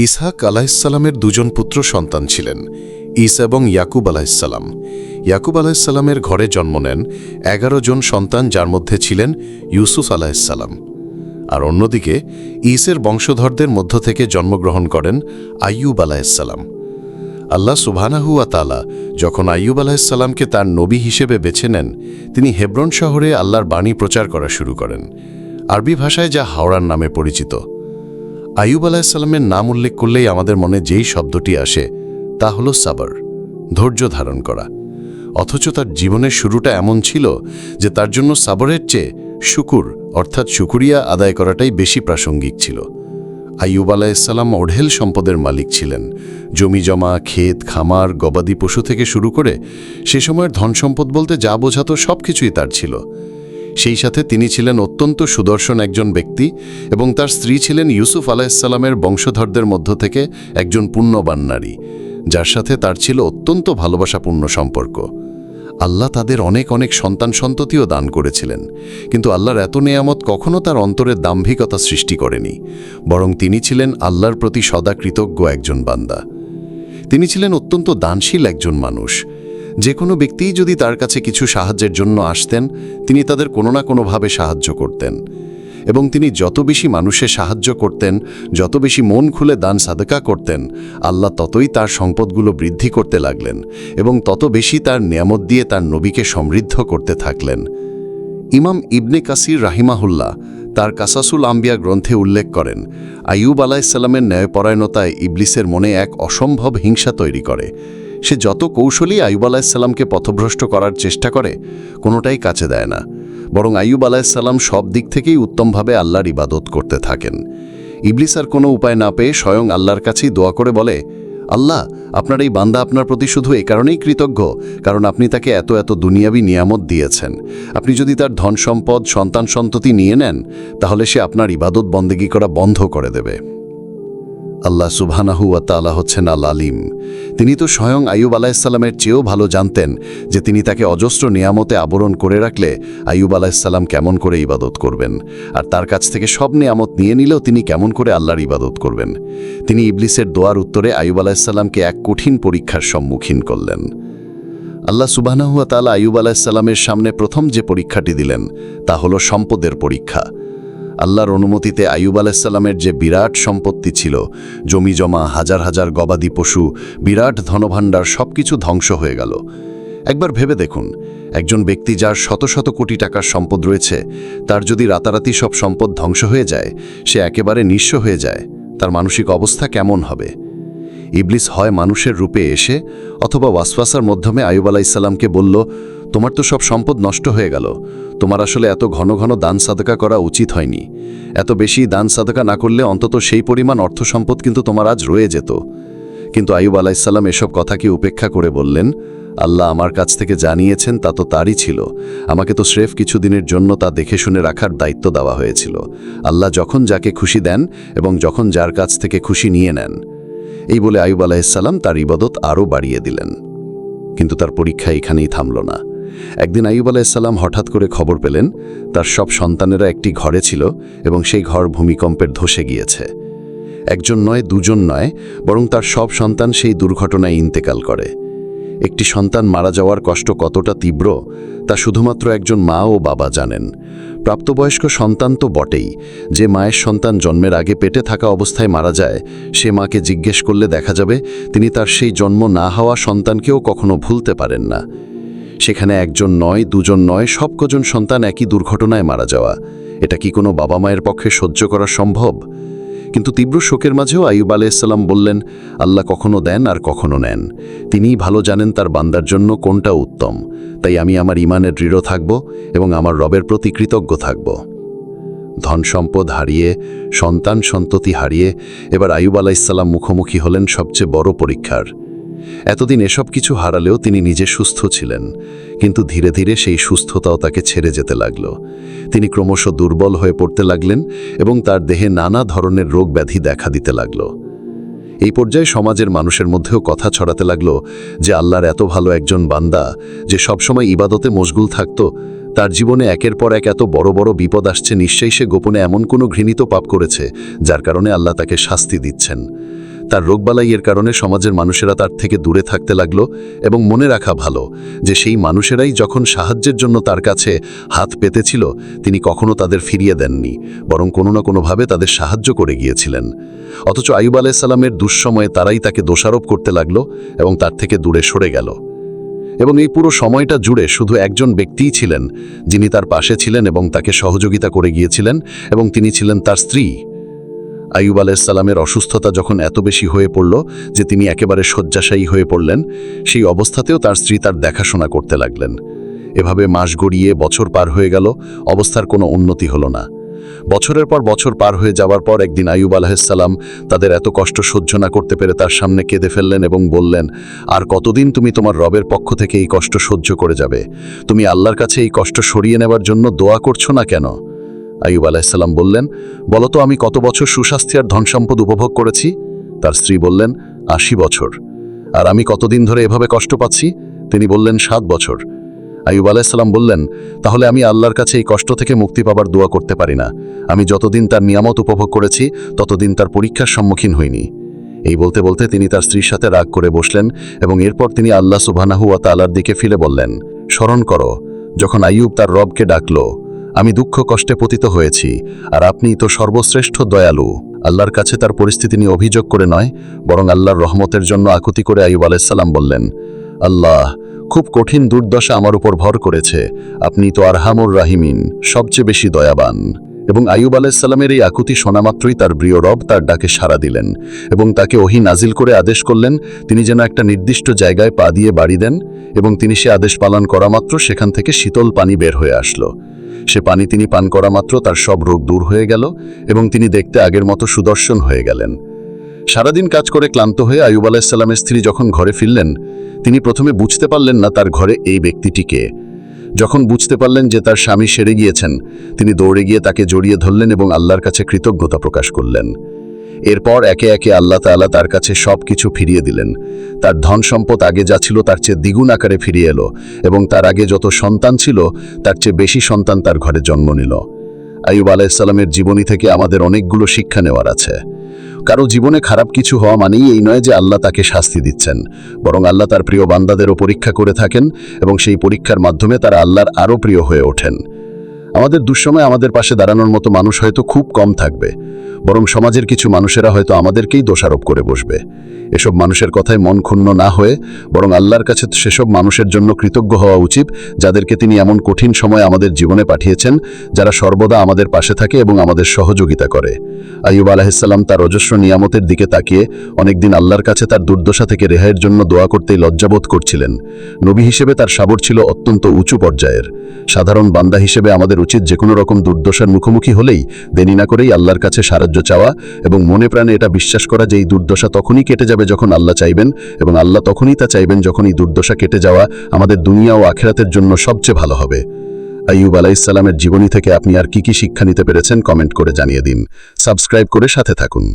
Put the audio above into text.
ইসহাক আলাহিসাল্লামের দুজন পুত্র সন্তান ছিলেন, ঈসা এবং ইয়াকুব আলাহিসাল্লাম। ইয়াকুব আলাহিসাল্লামের ঘরে জন্ম নেন 11 জন সন্তান, যার মধ্যে ছিলেন ইউসুফ আলাহিসাল্লাম। আর অন্যদিকে ঈসের বংশধরদের মধ্য থেকে জন্মগ্রহণ করেন আইয়ুব আলাহিসাল্লাম। আল্লাহ সুবহানাহু ওয়া তাআলা যখন আইয়ুব আলাহিসাল্লামকে তার নবী হিসেবে বেছে নেন, তিনি হেব্রন শহরে আল্লাহর বাণী প্রচার করা শুরু করেন, আরবি ভাষায় যা হাওরান নামে পরিচিত। আইয়ুব আলাহিসাল্লামের নাম উল্লেখ করলেই আমাদের মনে যেই শব্দটি আসে তা হল সাবর, ধৈর্য ধারণ করা। অথচ তার জীবনের শুরুটা এমন ছিল যে তার জন্য সাবরের চেয়ে শুকুর অর্থাৎ শুকরিয়া আদায় করাটাই বেশি প্রাসঙ্গিক ছিল। আইয়ুব আলাহিসাল্লাম অঢেল সম্পদের মালিক ছিলেন। জমিজমা, ক্ষেত, খামার, গবাদি পশু থেকে শুরু করে সে সময়ের ধনসম্পদ বলতে যা বোঝাতো সব কিছুই তার ছিল। সেই সাথে তিনি ছিলেন অত্যন্ত সুদর্শন একজন ব্যক্তি এবং তার স্ত্রী ছিলেন ইউসুফ আলাহিসাল্লামের বংশধরদের মধ্য থেকে একজন পুণ্যবান নারী, যার সাথে তার ছিল অত্যন্ত ভালোবাসাপূর্ণ সম্পর্ক। আল্লাহ তাদের অনেক অনেক সন্তান সন্ততিও দান করেছিলেন, কিন্তু আল্লাহর এত নেয়ামত কখনো তার অন্তরে দাম্ভিকতা সৃষ্টি করেনি, বরং তিনি ছিলেন আল্লাহর প্রতি সদা কৃতজ্ঞ একজন বান্দা। তিনি ছিলেন অত্যন্ত দানশীল একজন মানুষ। যে কোনো ব্যক্তিই যদি তার কাছে কিছু সাহায্যের জন্য আসতেন, তিনি তাদের কোনো না কোনোভাবে সাহায্য করতেন। এবং তিনি যত বেশি মানুষের সাহায্য করতেন, যত বেশি মন খুলে দান সাদকা করতেন, আল্লাহ ততই তার সম্পদগুলো বৃদ্ধি করতে লাগলেন এবং তত বেশি তার নিয়ামত দিয়ে তার নবীকে সমৃদ্ধ করতে থাকলেন। ইমাম ইবনে কাসির রাহিমাহুল্লাহ তার কাসাসুল আম্বিয়া গ্রন্থে উল্লেখ করেন, আইয়ুব আলাহিসাল্লামের ন্যায়পরায়ণতায় ইবলিসের মনে এক অসম্ভব হিংসা তৈরি করে। সে যত কৌশলী আইয়ুব আলাহিসাল্লামকে পথভ্রষ্ট করার চেষ্টা করে, কোনোটাই কাছে দেয় না, বরং আইয়ুব আলাহিসাল্লাম সব দিক থেকেই উত্তমভাবে আল্লাহর ইবাদত করতে থাকেন। ইবলিস আর কোনো উপায় না পেয়ে স্বয়ং আল্লাহর কাছেই দোয়া করে বলে, আল্লাহ, আপনার এই বান্দা আপনার প্রতি শুধু এ কারণেই কৃতজ্ঞ কারণ আপনি তাকে এত এত দুনিয়াবী নিয়ামত দিয়েছেন। আপনি যদি তার ধন সম্পদ, সন্তান সন্ততি নিয়ে নেন, তাহলে সে আপনার ইবাদত বন্দেগী করা বন্ধ করে দেবে। আল্লাহ সুবহানাহু ওয়া তাআলা হচ্ছেন আল আলিম। তিনি তো স্বয়ং আইয়ুব আলাহিসাল্লামের চেয়েও ভালো জানতেন যে তিনি তাকে অজস্র নিয়ামতে আবরণ করে রাখলে আইয়ুব আলাহিসাল্লাম কেমন করে ইবাদত করবেন, আর তার কাছ থেকে সব নিয়ামত নিয়ে নিলেও তিনি কেমন করে আল্লাহর ইবাদত করবেন। তিনি ইবলিসের দোয়ার উত্তরে আইয়ুব আলাহিসাল্লামকে এক কঠিন পরীক্ষার সম্মুখীন করলেন। আল্লাহ সুবহানাহু ওয়া তাআলা আইয়ুব আলাহিসাল্লামের সামনে প্রথম যে পরীক্ষাটি দিলেন তা হলো সম্পদের পরীক্ষা। আল্লাহর অনুমতিতে আইয়ুব আলাহিসাল্লামের যে বিরাট সম্পত্তি ছিল, জমিজমা, হাজার হাজার গবাদি পশু, বিরাট ধনভাণ্ডার, সব কিছু ধ্বংস হয়ে গেল। একবার ভেবে দেখুন, একজন ব্যক্তি যার শত শত কোটি টাকার সম্পদ রয়েছে, তার যদি রাতারাতি সব সম্পদ ধ্বংস হয়ে যায়, সে একেবারে নিঃস্ব হয়ে যায়, তার মানসিক অবস্থা কেমন হবে? ইবলিস হয় মানুষের রূপে এসে অথবা ওয়াসওয়াসার মাধ্যমে আইয়ুব আলাহিসাল্লামকে বলল, তোমার তো সব সম্পদ নষ্ট হয়ে গেল, তোমার আসলে এত ঘন ঘন দান সাদকা করা উচিত হয়নি। এত বেশি দান সাদকা না করলে অন্তত সেই পরিমাণ অর্থ সম্পদ কিন্তু তোমার আজ রয়ে যেত। কিন্তু আইয়ুব আলাহিসাল্লাম এসব কথাকে উপেক্ষা করে বললেন, আল্লাহ আমার কাছ থেকে জানিয়েছেন তা তো তারই ছিল, আমাকে তো স্রেফ কিছুদিনের জন্য তা দেখে শুনে রাখার দায়িত্ব দেওয়া হয়েছিল। আল্লাহ যখন যাকে খুশি দেন এবং যখন যার কাছ থেকে খুশি নিয়ে নেন। এই বলে আইয়ুব আলাহিসাল্লাম তার ইবাদত আরও বাড়িয়ে দিলেন। কিন্তু তার পরীক্ষা এখানেই থামল না। একদিন আইয়ুব আলাহিসাল্লাম হঠাৎ করে খবর পেলেন তার সব সন্তানেরা একটি ঘরে ছিল এবং সেই ঘর ভূমিকম্পের ধসে গিয়েছে। একজন নয়, দুজন নয়, বরং তার সব সন্তান সেই দুর্ঘটনায় ইন্তেকাল করে। একটি সন্তান মারা যাওয়ার কষ্ট কতটা তীব্র তা শুধুমাত্র একজন মা ও বাবা জানেন। প্রাপ্তবয়স্ক সন্তান তো বটেই, যে মায়ের সন্তান জন্মের আগে পেটে থাকা অবস্থায় মারা যায়, সে মাকে জিজ্ঞেস করলে দেখা যাবে তিনি তার সেই জন্ম না হওয়া সন্তানকেও কখনো ভুলতে পারেন না। সেখানে একজন নয়, দুজন নয়, সব কজন সন্তান একই দুর্ঘটনায় মারা যাওয়া, এটা কি কোনো বাবা মায়ের পক্ষে সহ্য করা সম্ভব? কিন্তু তীব্র শোকের মাঝেও আইয়ুব আলাইহিসসালাম বললেন, আল্লাহ কখনো দেন আর কখনো নেন, তিনিই ভালো জানেন তার বান্দার জন্য কোনটা উত্তম। তাই আমি আমার ঈমানে দৃঢ় থাকব এবং আমার রবের প্রতি কৃতজ্ঞ থাকব। ধন সম্পদ হারিয়ে, সন্তান সন্ততি হারিয়ে এবার আইয়ুব আলাইহিসসালাম মুখোমুখি হলেন সবচেয়ে বড় পরীক্ষার। এতদিন এসব কিছু হারালেও তিনি নিজে সুস্থ ছিলেন, কিন্তু ধীরে ধীরে সেই সুস্থতাও তাকে ছেড়ে যেতে লাগল। তিনি ক্রমশ দুর্বল হয়ে পড়তে লাগলেন এবং তার দেহে নানা ধরনের রোগ ব্যাধি দেখা দিতে লাগল। এই পর্যায়ে সমাজের মানুষের মধ্যেও কথা ছড়াতে লাগল যে আল্লাহর এত ভালো একজন বান্দা যে সবসময় ইবাদতে মশগুল থাকত, তার জীবনে একের পর এক এত বড় বড় বিপদ আসছে, নিশ্চয়ই সে গোপনে এমন কোনো ঘৃণিত পাপ করেছে যার কারণে আল্লাহ তাকে শাস্তি দিচ্ছেন। তার রোগবালাইয়ের কারণে সমাজের মানুষেরা তার থেকে দূরে থাকতে লাগলো এবং মনে রাখা ভালো যে সেই মানুষেরাই যখন সাহায্যের জন্য তার কাছে হাত পেতেছিল তিনি কখনো তাদের ফিরিয়ে দেননি, বরং কোনো না কোনোভাবে তাদের সাহায্য করে গিয়েছিলেন। অথচ আইয়ুব আলাইহিস সালামের দুঃসময়ে তারাই তাকে দোষারোপ করতে লাগলো এবং তার থেকে দূরে সরে গেল। এবং এই পুরো সময়টা জুড়ে শুধু একজন ব্যক্তিই ছিলেন যিনি তার পাশে ছিলেন এবং তাকে সহযোগিতা করে গিয়েছিলেন, এবং তিনি ছিলেন তার স্ত্রী। আইয়ুব আলাইহিস সালামের অসুস্থতা যখন এত বেশি হয়ে পড়ল যে তিনি একেবারে শয্যাশায়ী হয়ে পড়লেন, সেই অবস্থাতেও তার স্ত্রী তার দেখাশোনা করতে লাগলেন। এভাবে মাস গড়িয়ে বছর পার হয়ে গেল, অবস্থার কোনো উন্নতি হলো না। বছরের পর বছর পার হয়ে যাওয়ার পর একদিন আইয়ুব আলাইহিস সালাম তাদের এত কষ্ট সহ্য না করতে পেরে তার সামনে কেঁদে ফেললেন এবং বললেন, আর কতদিন তুমি তোমার রবের পক্ষ থেকে এই কষ্ট সহ্য করে যাবে? তুমি আল্লাহর কাছে এই কষ্ট সরিয়ে নেবার জন্য দোয়া করছো না কেন? আইয়ুব আলাইহিস সালাম বললেন, বলো তো আমি কত বছর সুস্বাস্থ্য আর ধনসম্পদ উপভোগ করেছি? তার স্ত্রী বললেন, ৮০ বছর। আর আমি কতদিন ধরে এভাবে কষ্ট পাচ্ছি? তিনি বললেন, ৭ বছর। আইয়ুব আলাইহিস সালাম বললেন, তাহলে আমি আল্লাহর কাছে এই কষ্ট থেকে মুক্তি পাবার দোয়া করতে পারি না। আমি যতদিন তার নিয়ামত উপভোগ করেছি ততদিন তার পরীক্ষার সম্মুখীন হইনি। এই বলতে বলতে তিনি তার স্ত্রীর সাথে রাগ করে বসলেন এবং এরপর তিনি আল্লাহ সুবহানাহু ওয়া তাআলার দিকে ফিরে বললেন, স্মরণ করো যখন আইয়ুব তার রবকে ডাকল, আমি দুঃখ কষ্টে পতিত হয়েছি আর আপনি তো সর্বশ্রেষ্ঠ দয়ালু। আল্লাহর কাছে তার পরিস্থিতি নিয়ে অভিযোগ করে নয়, বরং আল্লাহর রহমতের জন্য আকুতি করে আইয়ুব আলাইহিস সালাম বললেন, আল্লাহ, খুব কঠিন দুর্দশা আমার উপর ভর করেছে, আপনি তো আরহামুর রাহিমিন, সবচেয়ে বেশি দয়াবান। এবং আইয়ুব আলাইহিস সালামের এই আকুতি শোনা মাত্রই তার প্রিয় রব তার ডাকে সাড়া দিলেন এবং তাকে ওহী নাজিল করে আদেশ করলেন তিনি যেন একটা নির্দিষ্ট জায়গায় পা দিয়ে বাড়ি দেন, এবং তিনি সে আদেশ পালন করা মাত্র সেখান থেকে শীতল পানি বের হয়ে আসলো। সে পানি তিনি পান করা মাত্র তার সব রোগ দূর হয়ে গেল এবং তিনি দেখতে আগের মতো সুদর্শন হয়ে গেলেন। সারাদিন কাজ করে ক্লান্ত হয়ে আইয়ুব আলাইহিস সালামের স্ত্রী যখন ঘরে ফিরলেন, তিনি প্রথমে বুঝতে পারলেন না তার ঘরে এই ব্যক্তিটিকে। যখন বুঝতে পারলেন যে তার স্বামী সেরে গিয়েছেন, তিনি দৌড়ে গিয়ে তাকে জড়িয়ে ধরলেন এবং আল্লাহর কাছে কৃতজ্ঞতা প্রকাশ করলেন। এরপর একে একে আল্লাহ তাআলা তার কাছে সব কিছু ফিরিয়ে দিলেন। তার ধন সম্পদ আগে যা ছিল তার চেয়ে দ্বিগুণ আকারে ফিরিয়ে এলো এবং তার আগে যত সন্তান ছিল তার চেয়ে বেশি সন্তান তার ঘরে জন্ম নিল। আইয়ুব আলাইহিস সালামের জীবনী থেকে আমাদের অনেকগুলো শিক্ষা নেওয়ার আছে। কারো জীবনে খারাপ কিছু হওয়া মানেই এই নয় যে আল্লাহ তাকে শাস্তি দিচ্ছেন, বরং আল্লাহ তার প্রিয় বান্দাদেরও পরীক্ষা করে থাকেন এবং সেই পরীক্ষার মাধ্যমে তারা আল্লাহর আরও প্রিয় হয়ে ওঠেন। আমাদের দুঃসময়ে আমাদের পাশে দাঁড়ানোর মতো মানুষ হয়তো খুব কম থাকবে, বরং সমাজের কিছু মানুষেরা হয়তো আমাদেরকেই দোষারোপ করে বসবে। এসব মানুষের কথায় মন ক্ষুণ্ণ না হয়ে বরং আল্লাহর কাছে সেসব মানুষের জন্য কৃতজ্ঞ হওয়া উচিত যাদেরকে তিনি এমন কঠিন সময় আমাদের জীবনে পাঠিয়েছেন, যারা সর্বদা আমাদের পাশে থাকে এবং আমাদের সহযোগিতা করে। আইয়ুব আলাইহিস সালাম তার অজস্র নিয়ামতের দিকে তাকিয়ে অনেকদিন আল্লাহর কাছে তার দুর্দশা থেকে রেহাইয়ের জন্য দোয়া করতেই লজ্জাবোধ করছিলেন। নবী হিসেবে তার সাবর ছিল অত্যন্ত উঁচু পর্যায়ের। সাধারণ বান্দা হিসেবে আমাদের উচিত যে কোনো রকম দুর্দশার মুখোমুখি হলেই দেরি না করেই আল্লাহর কাছে সাহায্য চাওয়া এবং মনে প্রাণে এটা বিশ্বাস করা যে এই দুর্দশা তখনই কেটে যাবে যখন আল্লাহ চাইবেন, এবং আল্লাহ তখনই তা চাইবেন যখন এই দুর্দশা কেটে যাওয়া আমাদের দুনিয়া ও আখিরাতের জন্য সবচেয়ে ভালো হবে। আইয়ুব আলাইহিস সালামের জীবনী থেকে আপনি আর কি কি শিক্ষা নিতে পেরেছেন কমেন্ট করে জানিয়ে দিন। সাবস্ক্রাইব করে সাথে থাকুন।